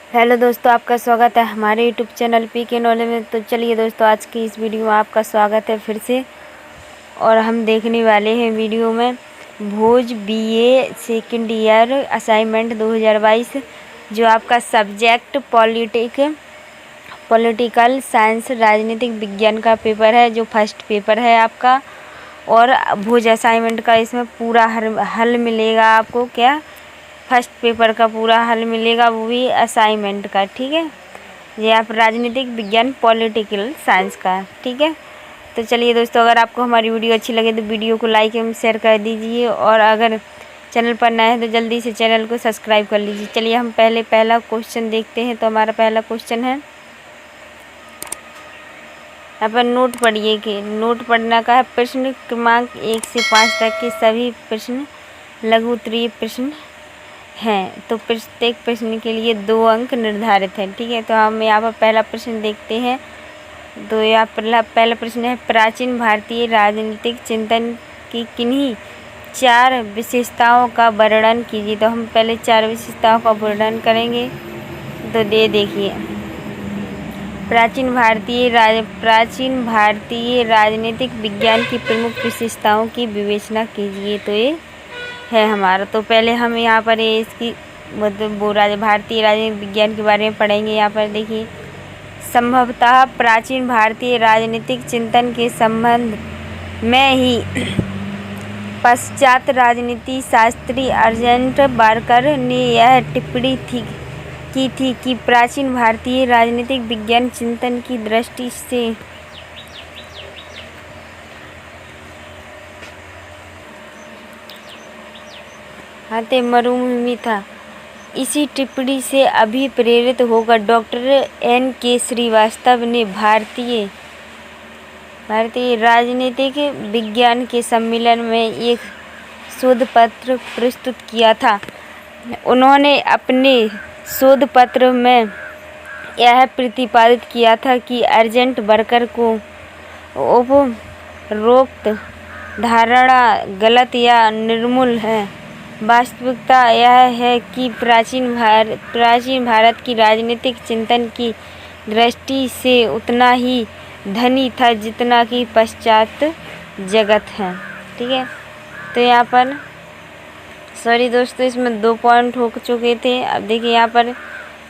Hello दोस्तों, आपका स्वागत है हमारे यूट्यूब चैनल पीके नॉलेज में। तो चलिए दोस्तों, आज की इस वीडियो में आपका स्वागत है फिर से। और हम देखने वाले हैं वीडियो में भोज बीए सेकंड ईयर असाइनमेंट 2022, जो आपका सब्जेक्ट पॉलिटिकल साइंस राजनीतिक विज्ञान का पेपर है, जो फर्स्ट पेपर है आपका। और भोज असाइनमेंट का इसमें पूरा हल मिलेगा आपको। क्या फर्स्ट पेपर का पूरा हल मिलेगा, वो भी असाइनमेंट का। ठीक है, ये आप राजनीतिक विज्ञान पॉलिटिकल साइंस का। ठीक है, तो चलिए दोस्तों, अगर आपको हमारी वीडियो अच्छी लगे तो वीडियो को लाइक एवं शेयर कर दीजिए, और अगर चैनल पर नए हैं तो जल्दी से चैनल को सब्सक्राइब कर लीजिए। चलिए हम पहला क्वेश्चन देखते हैं। तो हमारा पहला क्वेश्चन है, यहाँ पर नोट पढ़िए कि नोट पढ़ना का है। प्रश्न क्रमांक 1 से 5 तक के सभी प्रश्न लघु उत्तरीय प्रश्न हैं। तो प्रत्येक प्रश्न के लिए 2 अंक निर्धारित हैं। ठीक है, तो हम यहाँ पर पहला प्रश्न देखते हैं। तो यहाँ पहला प्रश्न है, प्राचीन भारतीय राजनीतिक चिंतन की किन्हीं 4 विशेषताओं का वर्णन कीजिए। तो हम पहले 4 विशेषताओं का वर्णन करेंगे। तो देखिए, प्राचीन भारतीय राजनीतिक विज्ञान की प्रमुख विशेषताओं की विवेचना कीजिए। तो ये है हमारा। तो पहले हम यहाँ पर इसकी मतलब भारतीय राजनीतिक विज्ञान के बारे में पढ़ेंगे। यहाँ पर देखिए, संभवतः प्राचीन भारतीय राजनीतिक चिंतन के संबंध में ही पश्चात राजनीति शास्त्री अर्जेंट बारकर ने यह टिप्पणी की थी कि प्राचीन भारतीय राजनीतिक विज्ञान चिंतन की दृष्टि से मरुभूमि था। इसी टिप्पणी से अभिप्रेरित होकर डॉक्टर N.K. श्रीवास्तव ने भारतीय राजनीतिक विज्ञान के सम्मेलन में एक शोध पत्र प्रस्तुत किया था। उन्होंने अपने शोध पत्र में यह प्रतिपादित किया था कि अर्जेंट बारकर को उपरोक्त धारणा गलत या निर्मूल है। वास्तविकता यह है कि प्राचीन भारत की राजनीतिक चिंतन की दृष्टि से उतना ही धनी था जितना कि पश्चात जगत है। ठीक है, तो यहाँ पर सॉरी दोस्तों, इसमें 2 पॉइंट हो चुके थे। अब देखिए, यहाँ पर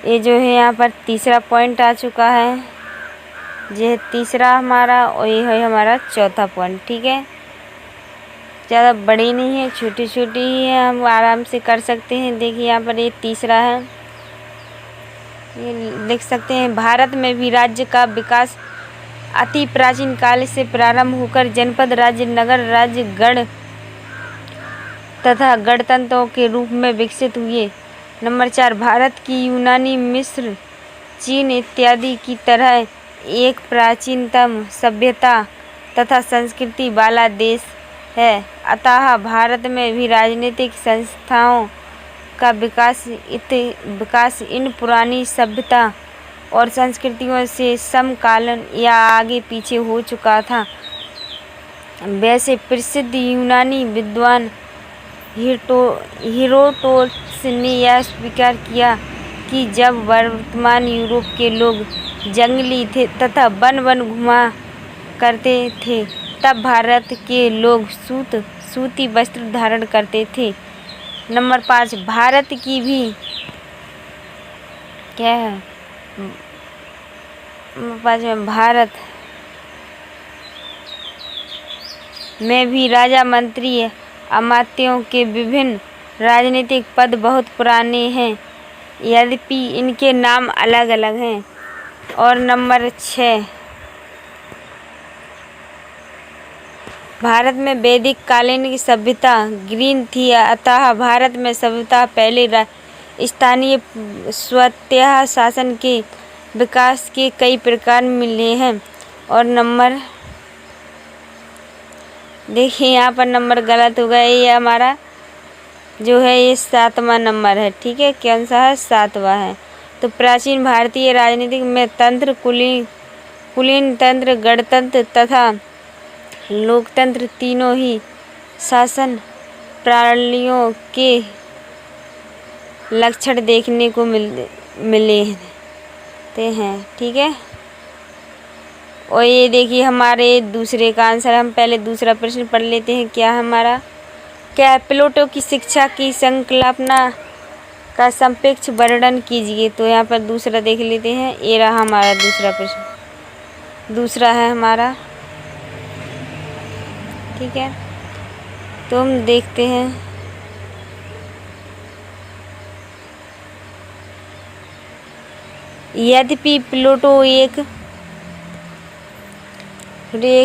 ये जो है यहाँ पर तीसरा पॉइंट आ चुका है। ये है तीसरा हमारा, और ये है हमारा चौथा पॉइंट। ठीक है, ज़्यादा बड़ी नहीं है, छोटी छोटी ही है, हम आराम से कर सकते हैं। देखिए, यहाँ पर ये तीसरा है, ये लिख सकते हैं। भारत में भी राज्य का विकास अति प्राचीन काल से प्रारंभ होकर जनपद, राज्य, नगर, राज्य, गण तथा गणतंत्रों के रूप में विकसित हुए। नंबर 4, भारत की यूनानी, मिस्र, चीन इत्यादि की तरह एक प्राचीनतम सभ्यता तथा संस्कृति वाला देश है। अतः भारत में भी राजनीतिक संस्थाओं का विकास इन पुरानी सभ्यता और संस्कृतियों से समकालीन या आगे पीछे हो चुका था। वैसे प्रसिद्ध यूनानी विद्वान हेरोडोटस ने यह स्वीकार किया कि जब वर्तमान यूरोप के लोग जंगली थे तथा वन घुमा करते थे, तब भारत के लोग सूती वस्त्र धारण करते थे। नंबर 5, भारत की भी क्या है, भारत में भी राजा, मंत्री, अमात्यों के विभिन्न राजनीतिक पद बहुत पुराने हैं, यद्यपि इनके नाम अलग अलग हैं। और नंबर 6, भारत में वैदिक कालीन की सभ्यता ग्रीन थी। अतः भारत में सभ्यता पहले स्थानीय स्वतः शासन के विकास के कई प्रकार मिले हैं। और नंबर देखिए, यहाँ पर नंबर गलत हो गया। ये हमारा जो है ये 7वां नंबर है। ठीक है, कौन सा है? 7वां है। तो प्राचीन भारतीय राजनीतिक में तंत्र, कुलीन तंत्र, गणतंत्र तथा लोकतंत्र तीनों ही शासन प्रणालियों के लक्षण देखने को मिलते हैं। ठीक है, और ये देखिए हमारे दूसरे का आंसर। हम पहले दूसरा प्रश्न पढ़ लेते हैं। क्या हमारा, क्या प्लेटो की शिक्षा की संकल्पना का सापेक्ष वर्णन कीजिए। तो यहाँ पर दूसरा देख लेते हैं। ये रहा हमारा दूसरा प्रश्न, दूसरा है हमारा। ठीक है, तो हम देखते हैं। यद्यपि प्लेटो एक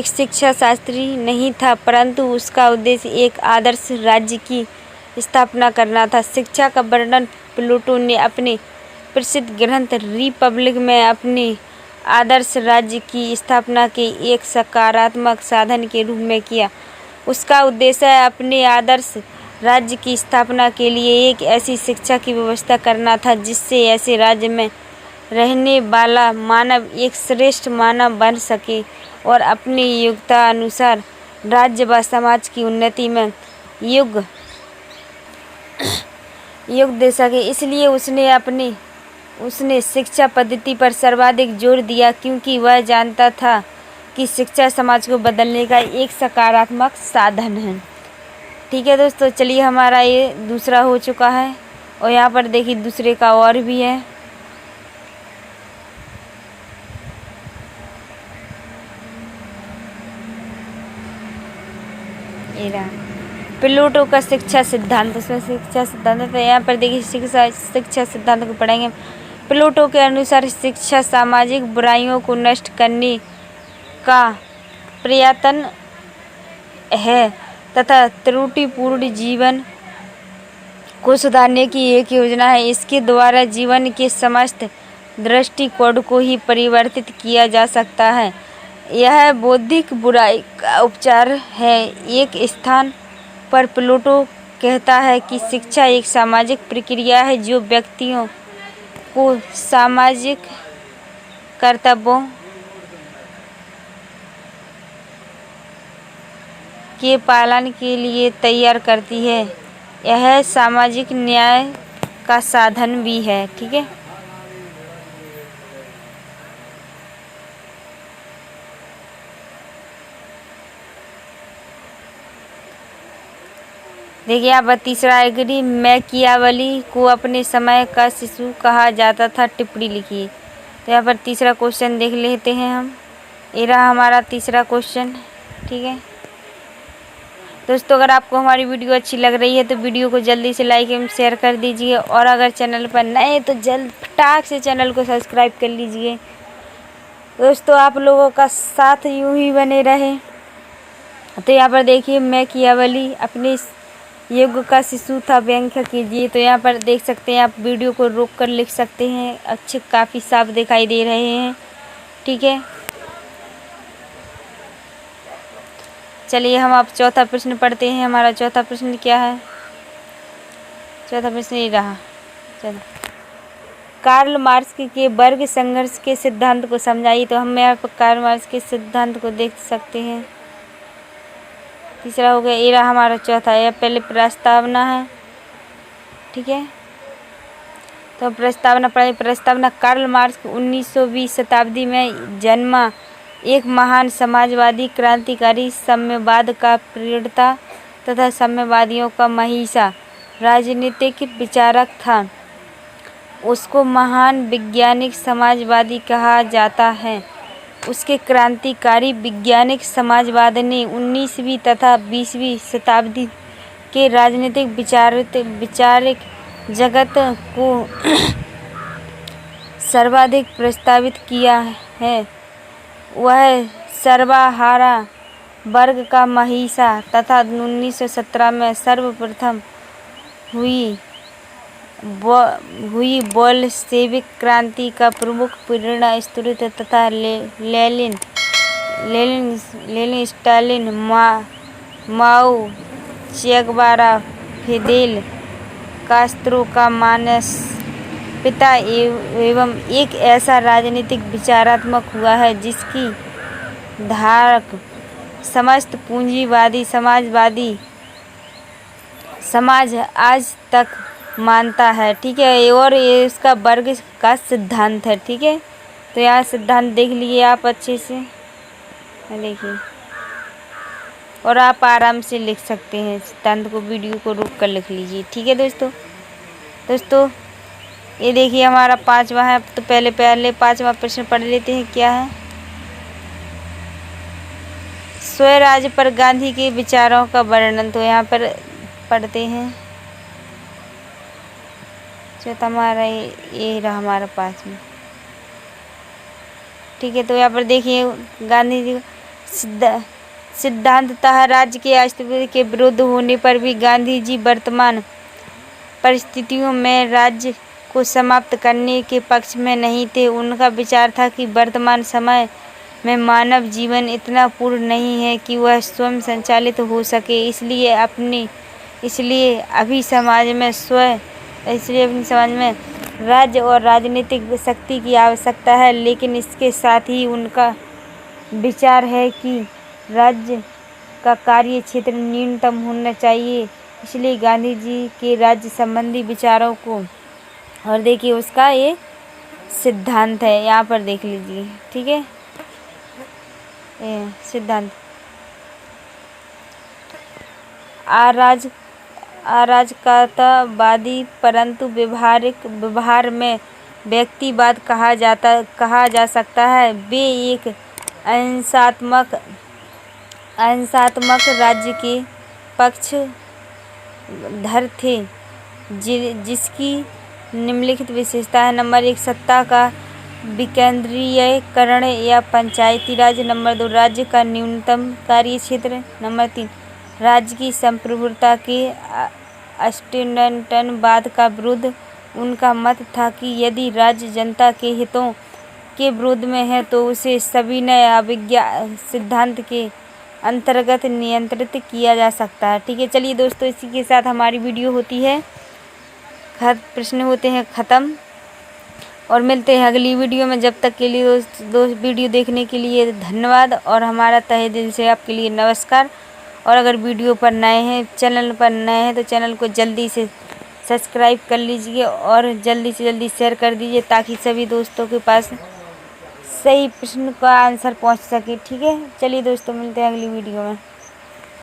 शिक्षा शास्त्री नहीं था, परंतु उसका उद्देश्य एक आदर्श राज्य की स्थापना करना था। शिक्षा का वर्णन प्लेटो ने अपने प्रसिद्ध ग्रंथ रिपब्लिक में अपने आदर्श राज्य की स्थापना के एक सकारात्मक साधन के रूप में किया। उसका उद्देश्य अपने आदर्श राज्य की स्थापना के लिए एक ऐसी शिक्षा की व्यवस्था करना था जिससे ऐसे राज्य में रहने वाला मानव एक श्रेष्ठ मानव बन सके और अपनी योग्यता अनुसार राज्य व समाज की उन्नति में योग दे सके। इसलिए उसने शिक्षा पद्धति पर सर्वाधिक जोर दिया, क्योंकि वह जानता था कि शिक्षा समाज को बदलने का एक सकारात्मक साधन है। ठीक है दोस्तों, चलिए हमारा ये दूसरा हो चुका है, और यहाँ पर देखिए दूसरे का और भी है। प्लेटो का शिक्षा सिद्धांत, उसमें शिक्षा सिद्धांत, तो यहाँ पर देखिए शिक्षा सिद्धांत को पढ़ेंगे। प्लेटो के अनुसार शिक्षा सामाजिक बुराइयों को नष्ट करने का प्रयत्न है तथा त्रुटिपूर्ण जीवन को सुधारने की एक योजना है। इसके द्वारा जीवन के समस्त दृष्टिकोण को ही परिवर्तित किया जा सकता है। यह बौद्धिक बुराई का उपचार है। एक स्थान पर प्लेटो कहता है कि शिक्षा एक सामाजिक प्रक्रिया है जो व्यक्तियों को सामाजिक कर्तव्यों के पालन के लिए तैयार करती है। यह सामाजिक न्याय का साधन भी है। ठीक है, देखिए यहाँ पर तीसरा एग्री, मैकियावेली को अपने समय का शिशु कहा जाता था, टिप्पणी लिखिए। तो यहाँ पर तीसरा क्वेश्चन देख लेते हैं हम। ये रहा हमारा तीसरा क्वेश्चन। ठीक है दोस्तों, अगर आपको हमारी वीडियो अच्छी लग रही है तो वीडियो को जल्दी से लाइक एवं शेयर कर दीजिए, और अगर चैनल पर नए तो जल्द फटाक से चैनल को सब्सक्राइब कर लीजिए। दोस्तों, आप लोगों का साथ यूं ही बने रहे। तो यहाँ पर देखिए मैकियावेली अपने युग का शिशु था, व्याख्या कीजिए। तो यहाँ पर देख सकते हैं आप, वीडियो को रोक कर लिख सकते हैं, अच्छे काफ़ी साफ दिखाई दे रहे हैं। ठीक है, चलिए हम अब चौथा प्रश्न पढ़ते हैं। हमारा चौथा प्रश्न क्या है? चौथा प्रश्न ये रहा। चलो, कार्ल मार्क्स के वर्ग संघर्ष के सिद्धांत को समझाइए। तो हम यहाँ पर कार्ल मार्क्स के सिद्धांत को देख सकते हैं। तीसरा हो गया, ये रहा हमारा चौथा। यह पहले प्रस्तावना है। ठीक है, तो प्रस्तावना पढ़े। प्रस्तावना, कार्ल मार्क्स 19वीं शताब्दी में जन्मा एक महान समाजवादी क्रांतिकारी, साम्यवाद का प्रणेता तथा साम्यवादियों का महिषा राजनीतिक विचारक था। उसको महान वैज्ञानिक समाजवादी कहा जाता है। उसके क्रांतिकारी वैज्ञानिक समाजवाद ने 19वीं तथा 20वीं शताब्दी के राजनीतिक विचारिक जगत को सर्वाधिक प्रस्तावित किया है। वह सर्वहारा वर्ग का महिषा तथा 1917 में सर्वप्रथम हुई बोल्शेविक क्रांति का प्रमुख प्रेरणा स्रोत तथा लेनिन, स्टालिन, माओ, चे गुएवारा, फिदेल कास्त्रो का मानस पिता एवं एक ऐसा राजनीतिक विचारात्मक हुआ है जिसकी धारक समस्त पूंजीवादी समाज आज तक मानता है। ठीक है, और ये इसका वर्ग का सिद्धांत है। ठीक है, तो यहाँ सिद्धांत देख लीजिए आप अच्छे से, देखिए, और आप आराम से लिख सकते हैं सिद्धांत को, वीडियो को रोक कर लिख लीजिए। ठीक है दोस्तों ये देखिए हमारा 5वां है। तो पहले 5वां प्रश्न पढ़ लेते हैं। क्या है? स्वराज पर गांधी के विचारों का वर्णन। तो यहाँ पर पढ़ते हैं। चौथा हमारा ये रहा हमारा 5वां। ठीक है, तो यहाँ पर देखिए गांधी जी सिद्धांततः राज्य के अस्तित्व के विरुद्ध होने पर भी गांधी जी वर्तमान परिस्थितियों में राज्य को समाप्त करने के पक्ष में नहीं थे। उनका विचार था कि वर्तमान समय में मानव जीवन इतना पूर्ण नहीं है कि वह स्वयं संचालित हो सके, इसलिए अपनी समाज में राज्य और राजनीतिक शक्ति की आवश्यकता है। लेकिन इसके साथ ही उनका विचार है कि राज्य का कार्य क्षेत्र न्यूनतम होना चाहिए। इसलिए गांधी जी के राज्य संबंधी विचारों को, और देखिए उसका ये सिद्धांत है, यहाँ पर देख लीजिए। ठीक है, सिद्धांत अराजकतावादी परंतु व्यवहार में व्यक्तिवाद कहा जा सकता है। वे एक अहिंसात्मक राज्य के पक्षधर थे जिसकी निम्नलिखित विशेषता है। नंबर 1, सत्ता का विकेंद्रीयकरण या पंचायती राज। नंबर 2, राज्य का न्यूनतम कार्य क्षेत्र। नंबर 3, राज्य की संप्रभुता के अस्टेंडनवाद का विरुद्ध। उनका मत था कि यदि राज्य जनता के हितों के विरुद्ध में है तो उसे सविनय अवज्ञा सिद्धांत के अंतर्गत नियंत्रित किया जा सकता है। ठीक है, चलिए दोस्तों, इसी के साथ हमारी वीडियो होती है प्रश्न होते हैं ख़त्म, और मिलते हैं अगली वीडियो में। जब तक के लिए दोस्त वीडियो देखने के लिए धन्यवाद, और हमारा तहे दिल से आपके लिए नमस्कार। और अगर वीडियो पर नए हैं, चैनल पर नए हैं, तो चैनल को जल्दी से सब्सक्राइब कर लीजिए और जल्दी से जल्दी शेयर कर दीजिए, ताकि सभी दोस्तों के पास सही प्रश्न का आंसर पहुंच सके। ठीक है, चलिए दोस्तों, मिलते हैं अगली वीडियो में।